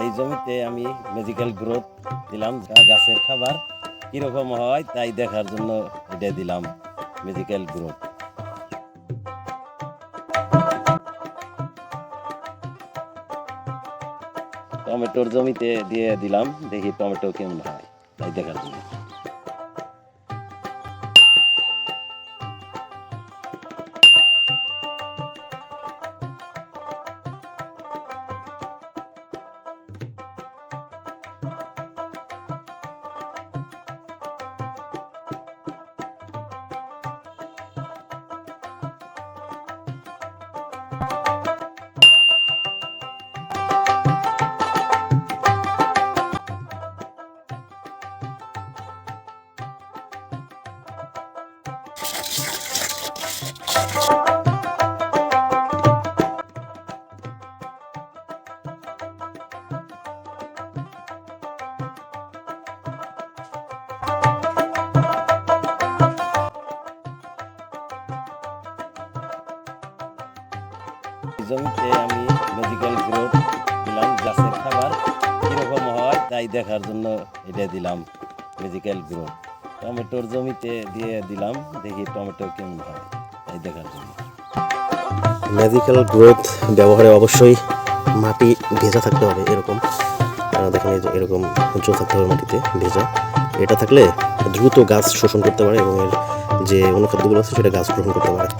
এই জমিতে আমি ম্যাজিক্যাল গ্রোথ দিলাম, গাছের খাবার কীরকম হয় তাই দেখার জন্য এটা দিলাম ম্যাজিক্যাল গ্রোথ। টমেটোর জমিতে দিয়ে দিলাম, দেখি টমেটো কেমন হয় তাই দেখার জন্য। জমিতে আমি ম্যাজিক্যাল গ্রোথ দিলাম, গাছের খাবার কীরকম হয় তাই দেখার জন্য এটা দিলাম ম্যাজিক্যাল গ্রোথ। টমেটোর জমিতে দিয়ে দিলাম, দেখি টমেটো কেমন হয় তাই দেখার জন্য। ম্যাজিক্যাল গ্রোথ ব্যবহারে অবশ্যই মাটি ভেজা থাকতে হবে, এরকম দেখেন এরকম উঁচু থাকতে হবে মাটিতে ভেজা। এটা থাকলে দ্রুত গাছ শোষণ করতে পারে এবং এর যে অনুখাদ্যগুলো আছে সেটা গাছ গ্রহণ করতে পারে।